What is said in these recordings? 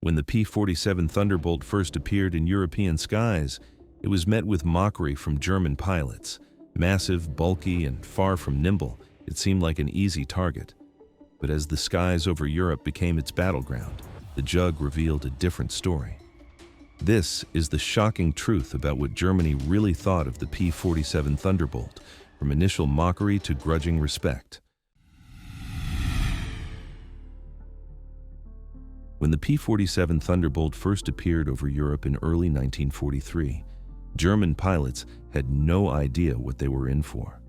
When the P-47 Thunderbolt first appeared in European skies, it was met with mockery from German pilots. Massive, bulky, and far from nimble, it seemed like an easy target. But as the skies over Europe became its battleground, the Jug revealed a different story. This is the shocking truth about what Germany really thought of the P-47 Thunderbolt, from initial mockery to grudging respect. When the P-47 Thunderbolt first appeared over Europe in early 1943, German pilots had no idea what they were in for.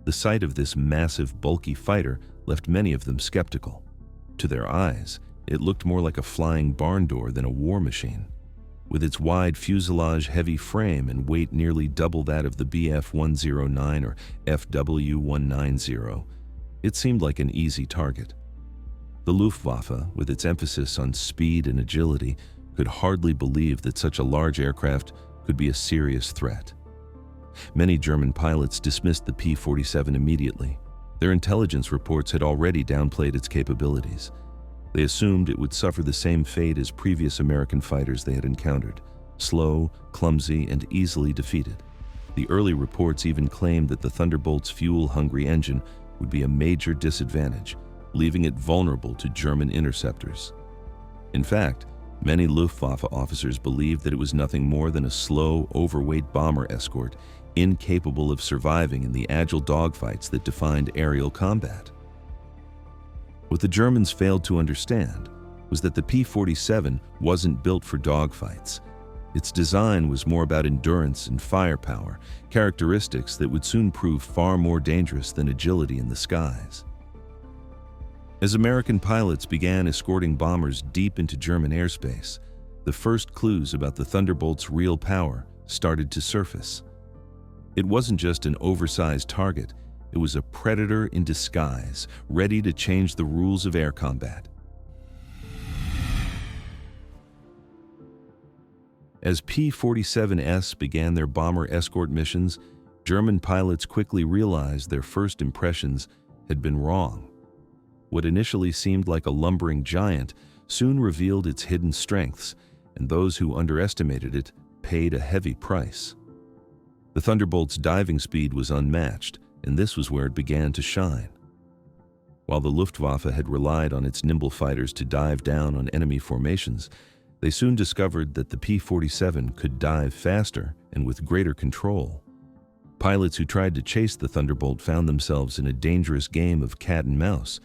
The sight of this massive, bulky fighter left many of them skeptical. To their eyes, it looked more like a flying barn door than a war machine. With its wide fuselage, heavy frame, and weight nearly double that of the Bf-109 or FW-190, it seemed like an easy target. The Luftwaffe, with its emphasis on speed and agility, could hardly believe that such a large aircraft could be a serious threat. Many German pilots dismissed the P-47 immediately. Their intelligence reports had already downplayed its capabilities. They assumed it would suffer the same fate as previous American fighters they had encountered: slow, clumsy, and easily defeated. The early reports even claimed that the Thunderbolt's fuel-hungry engine would be a major disadvantage, leaving it vulnerable to German interceptors. In fact, many Luftwaffe officers believed that it was nothing more than a slow, overweight bomber escort, incapable of surviving in the agile dogfights that defined aerial combat. What the Germans failed to understand was that the P-47 wasn't built for dogfights. Its design was more about endurance and firepower, characteristics that would soon prove far more dangerous than agility in the skies. As American pilots began escorting bombers deep into German airspace, the first clues about the Thunderbolt's real power started to surface. It wasn't just an oversized target, it was a predator in disguise, ready to change the rules of air combat. As P-47s began their bomber escort missions, German pilots quickly realized their first impressions had been wrong. What initially seemed like a lumbering giant soon revealed its hidden strengths, and those who underestimated it paid a heavy price. The Thunderbolt's diving speed was unmatched, and this was where it began to shine. While the Luftwaffe had relied on its nimble fighters to dive down on enemy formations, they soon discovered that the P-47 could dive faster and with greater control. Pilots who tried to chase the Thunderbolt found themselves in a dangerous game of cat and mouse,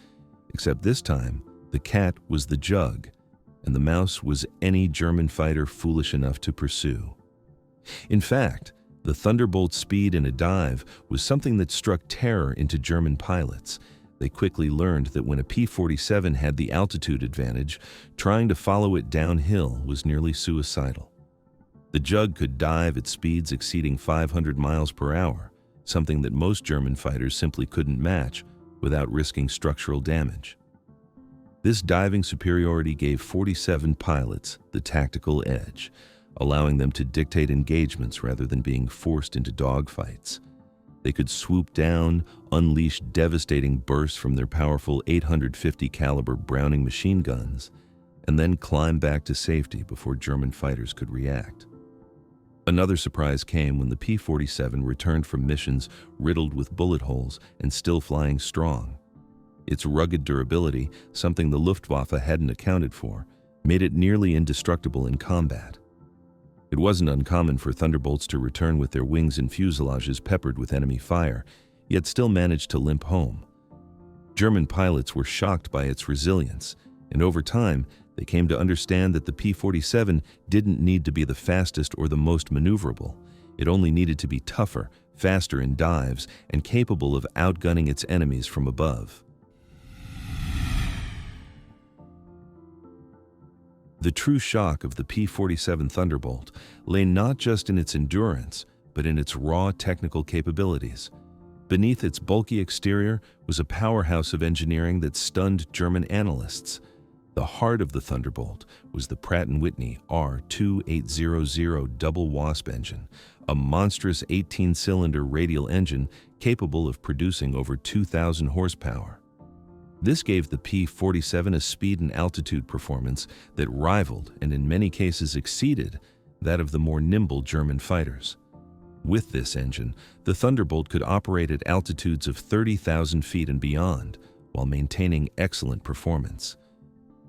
except this time, the cat was the Jug, and the mouse was any German fighter foolish enough to pursue. In fact, the Thunderbolt's speed in a dive was something that struck terror into German pilots. They quickly learned that when a P-47 had the altitude advantage, trying to follow it downhill was nearly suicidal. The Jug could dive at speeds exceeding 500 miles per hour, something that most German fighters simply couldn't match without risking structural damage. This diving superiority gave 47 pilots the tactical edge, allowing them to dictate engagements rather than being forced into dogfights. They could swoop down, unleash devastating bursts from their powerful 850 caliber Browning machine guns, and then climb back to safety before German fighters could react. Another surprise came when the P-47 returned from missions riddled with bullet holes and still flying strong. Its rugged durability, something the Luftwaffe hadn't accounted for, made it nearly indestructible in combat. It wasn't uncommon for Thunderbolts to return with their wings and fuselages peppered with enemy fire, yet still managed to limp home. German pilots were shocked by its resilience, and over time, they came to understand that the P-47 didn't need to be the fastest or the most maneuverable. It only needed to be tougher, faster in dives, and capable of outgunning its enemies from above. The true shock of the P-47 Thunderbolt lay not just in its endurance, but in its raw technical capabilities. Beneath its bulky exterior was a powerhouse of engineering that stunned German analysts. The heart of the Thunderbolt was the Pratt & Whitney R2800 double Wasp engine, a monstrous 18-cylinder radial engine capable of producing over 2,000 horsepower. This gave the P-47 a speed and altitude performance that rivaled and in many cases exceeded that of the more nimble German fighters. With this engine, the Thunderbolt could operate at altitudes of 30,000 feet and beyond while maintaining excellent performance.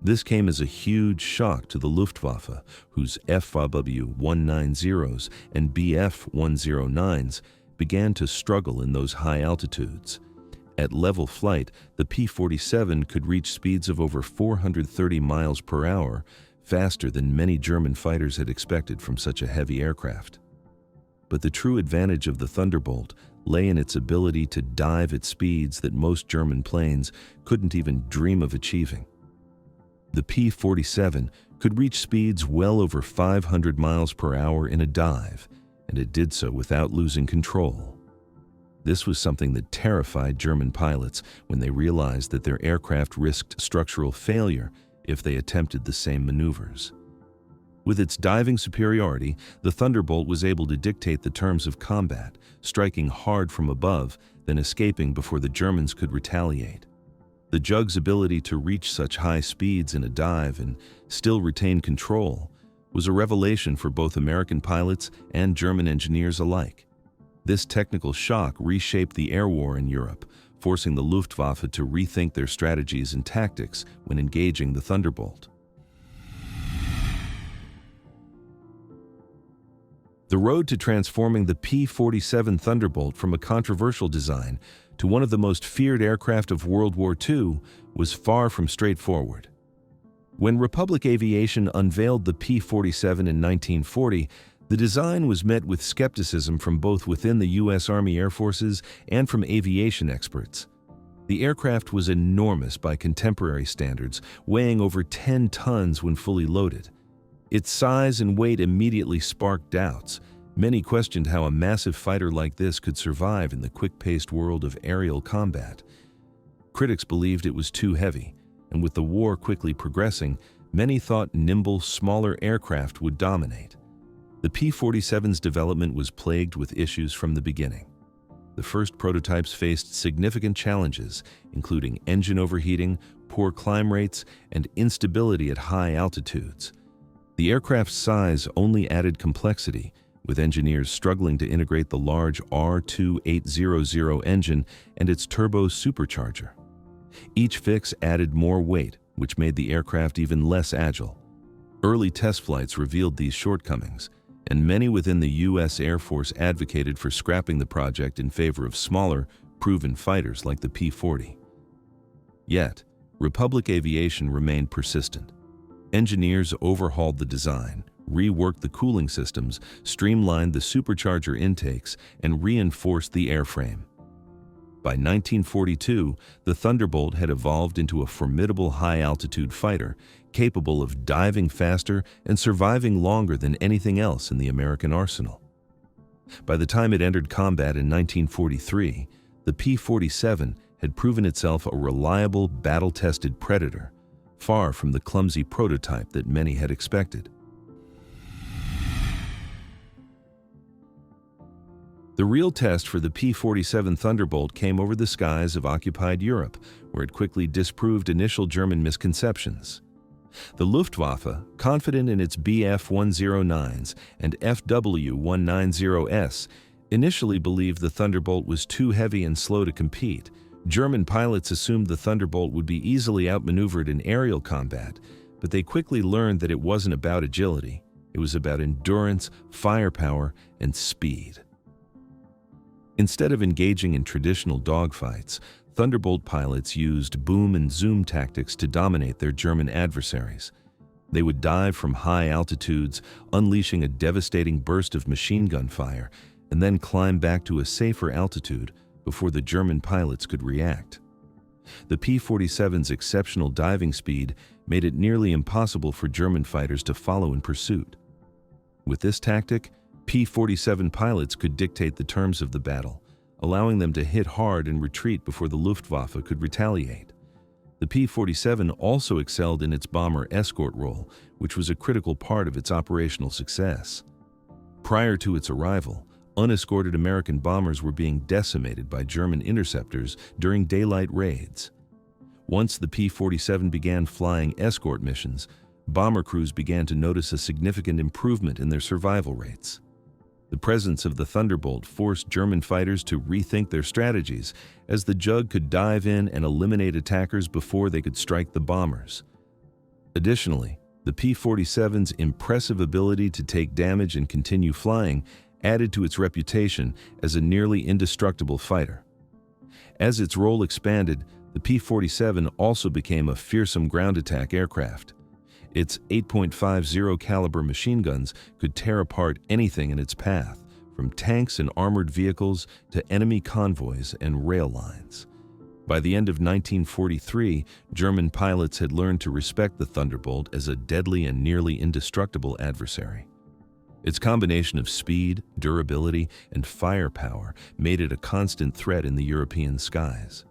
This came as a huge shock to the Luftwaffe, whose FW-190s and Bf-109s began to struggle in those high altitudes. At level flight, the P-47 could reach speeds of over 430 miles per hour, faster than many German fighters had expected from such a heavy aircraft. But the true advantage of the Thunderbolt lay in its ability to dive at speeds that most German planes couldn't even dream of achieving. The P-47 could reach speeds well over 500 miles per hour in a dive, and it did so without losing control. This was something that terrified German pilots when they realized that their aircraft risked structural failure if they attempted the same maneuvers. With its diving superiority, the Thunderbolt was able to dictate the terms of combat, striking hard from above, then escaping before the Germans could retaliate. The Jug's ability to reach such high speeds in a dive and still retain control was a revelation for both American pilots and German engineers alike. This technical shock reshaped the air war in Europe, forcing the Luftwaffe to rethink their strategies and tactics when engaging the Thunderbolt. The road to transforming the P-47 Thunderbolt from a controversial design to one of the most feared aircraft of World War II was far from straightforward. When Republic Aviation unveiled the P-47 in 1940, the design was met with skepticism from both within the U.S. Army Air Forces and from aviation experts. The aircraft was enormous by contemporary standards, weighing over 10 tons when fully loaded. Its size and weight immediately sparked doubts. Many questioned how a massive fighter like this could survive in the quick-paced world of aerial combat. Critics believed it was too heavy, and with the war quickly progressing, many thought nimble, smaller aircraft would dominate. The P-47's development was plagued with issues from the beginning. The first prototypes faced significant challenges, including engine overheating, poor climb rates, and instability at high altitudes. The aircraft's size only added complexity, with engineers struggling to integrate the large R2800 engine and its turbo supercharger. Each fix added more weight, which made the aircraft even less agile. Early test flights revealed these shortcomings, and many within the U.S. Air Force advocated for scrapping the project in favor of smaller, proven fighters like the P-40. Yet, Republic Aviation remained persistent. Engineers overhauled the design, reworked the cooling systems, streamlined the supercharger intakes, and reinforced the airframe. By 1942, the Thunderbolt had evolved into a formidable high-altitude fighter, capable of diving faster and surviving longer than anything else in the American arsenal. By the time it entered combat in 1943, the P-47 had proven itself a reliable, battle-tested predator, far from the clumsy prototype that many had expected. The real test for the P-47 Thunderbolt came over the skies of occupied Europe, where it quickly disproved initial German misconceptions. The Luftwaffe, confident in its Bf-109s and FW-190s, initially believed the Thunderbolt was too heavy and slow to compete. German pilots assumed the Thunderbolt would be easily outmaneuvered in aerial combat, but they quickly learned that it wasn't about agility. It was about endurance, firepower, and speed. Instead of engaging in traditional dogfights, Thunderbolt pilots used boom and zoom tactics to dominate their German adversaries. They would dive from high altitudes, unleashing a devastating burst of machine gun fire, and then climb back to a safer altitude before the German pilots could react. The P-47's exceptional diving speed made it nearly impossible for German fighters to follow in pursuit. With this tactic, P-47 pilots could dictate the terms of the battle, allowing them to hit hard and retreat before the Luftwaffe could retaliate. The P-47 also excelled in its bomber escort role, which was a critical part of its operational success. Prior to its arrival, unescorted American bombers were being decimated by German interceptors during daylight raids. Once the P-47 began flying escort missions, bomber crews began to notice a significant improvement in their survival rates. The presence of the Thunderbolt forced German fighters to rethink their strategies, as the Jug could dive in and eliminate attackers before they could strike the bombers. Additionally, the P-47's impressive ability to take damage and continue flying added to its reputation as a nearly indestructible fighter. As its role expanded, the P-47 also became a fearsome ground attack aircraft. Its 8.50 caliber machine guns could tear apart anything in its path, from tanks and armored vehicles to enemy convoys and rail lines. By the end of 1943, German pilots had learned to respect the Thunderbolt as a deadly and nearly indestructible adversary. Its combination of speed, durability, and firepower made it a constant threat in the European skies.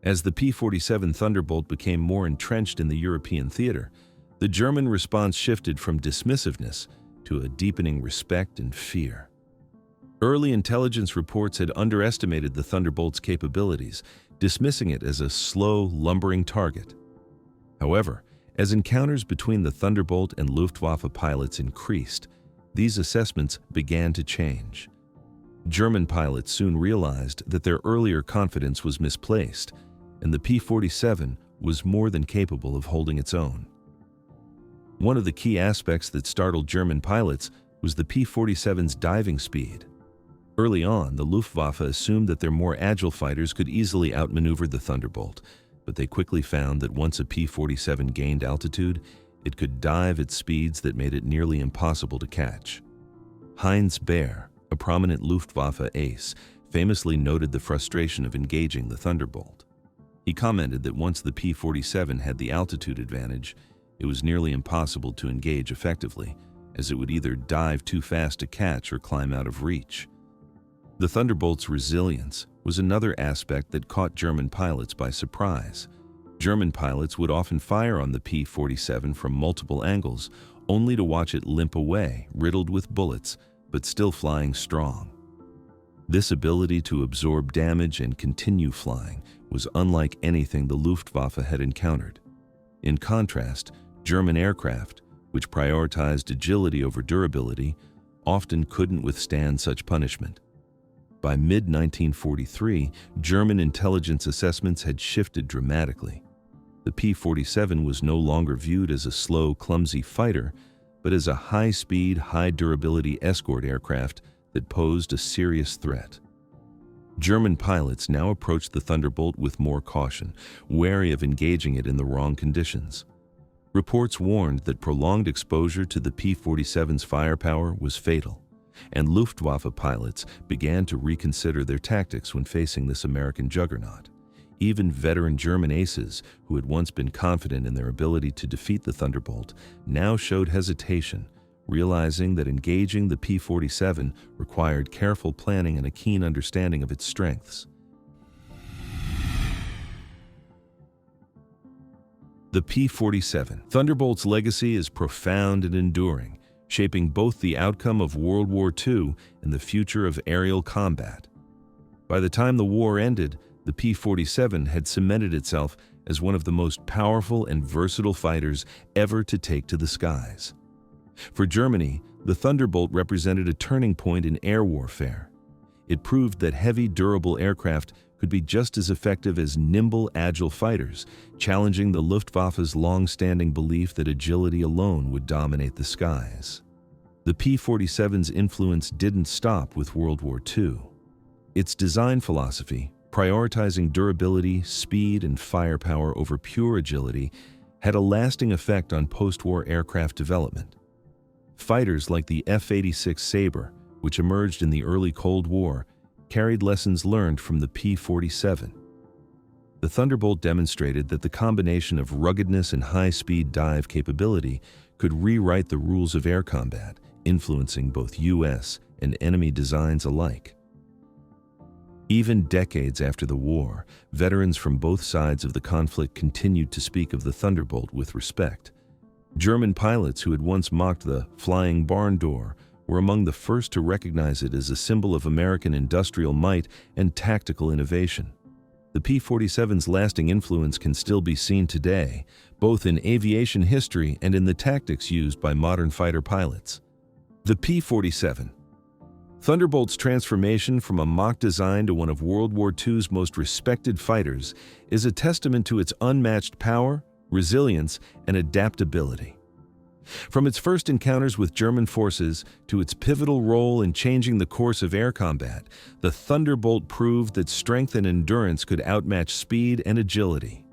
As the P-47 Thunderbolt became more entrenched in the European theater, the German response shifted from dismissiveness to a deepening respect and fear. Early intelligence reports had underestimated the Thunderbolt's capabilities, dismissing it as a slow, lumbering target. However, as encounters between the Thunderbolt and Luftwaffe pilots increased, these assessments began to change. German pilots soon realized that their earlier confidence was misplaced, and the P-47 was more than capable of holding its own. One of the key aspects that startled German pilots was the P-47's diving speed. Early on, the Luftwaffe assumed that their more agile fighters could easily outmaneuver the Thunderbolt, but they quickly found that once a P-47 gained altitude, it could dive at speeds that made it nearly impossible to catch. Heinz Baer, a prominent Luftwaffe ace, famously noted the frustration of engaging the Thunderbolt. He commented that once the P-47 had the altitude advantage, it was nearly impossible to engage effectively, as it would either dive too fast to catch or climb out of reach. The Thunderbolt's resilience was another aspect that caught German pilots by surprise. German pilots would often fire on the P-47 from multiple angles, only to watch it limp away, riddled with bullets, but still flying strong. This ability to absorb damage and continue flying was unlike anything the Luftwaffe had encountered. In contrast, German aircraft, which prioritized agility over durability, often couldn't withstand such punishment. By mid-1943, German intelligence assessments had shifted dramatically. The P-47 was no longer viewed as a slow, clumsy fighter, but as a high-speed, high-durability escort aircraft that posed a serious threat. German pilots now approached the Thunderbolt with more caution, wary of engaging it in the wrong conditions. Reports warned that prolonged exposure to the P-47's firepower was fatal, and Luftwaffe pilots began to reconsider their tactics when facing this American juggernaut. Even veteran German aces, who had once been confident in their ability to defeat the Thunderbolt, now showed hesitation, realizing that engaging the P-47 required careful planning and a keen understanding of its strengths. The P-47 Thunderbolt's legacy is profound and enduring, shaping both the outcome of World War II and the future of aerial combat. By the time the war ended, the P-47 had cemented itself as one of the most powerful and versatile fighters ever to take to the skies. For Germany, the Thunderbolt represented a turning point in air warfare. It proved that heavy, durable aircraft could be just as effective as nimble, agile fighters, challenging the Luftwaffe's long-standing belief that agility alone would dominate the skies. The P-47's influence didn't stop with World War II. Its design philosophy, prioritizing durability, speed, and firepower over pure agility, had a lasting effect on post-war aircraft development. Fighters like the F-86 Sabre, which emerged in the early Cold War, carried lessons learned from the P-47. The Thunderbolt demonstrated that the combination of ruggedness and high-speed dive capability could rewrite the rules of air combat, influencing both U.S. and enemy designs alike. Even decades after the war, veterans from both sides of the conflict continued to speak of the Thunderbolt with respect. German pilots who had once mocked the flying barn door were among the first to recognize it as a symbol of American industrial might and tactical innovation. The P-47's lasting influence can still be seen today, both in aviation history and in the tactics used by modern fighter pilots. The P-47 Thunderbolt's transformation from a mock design to one of World War II's most respected fighters is a testament to its unmatched power, resilience, and adaptability. From its first encounters with German forces to its pivotal role in changing the course of air combat, the Thunderbolt proved that strength and endurance could outmatch speed and agility.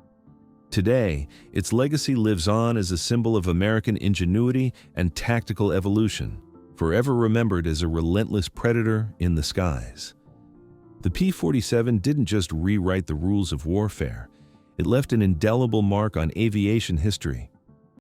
Today, its legacy lives on as a symbol of American ingenuity and tactical evolution, forever remembered as a relentless predator in the skies. The P-47 didn't just rewrite the rules of warfare. It left an indelible mark on aviation history,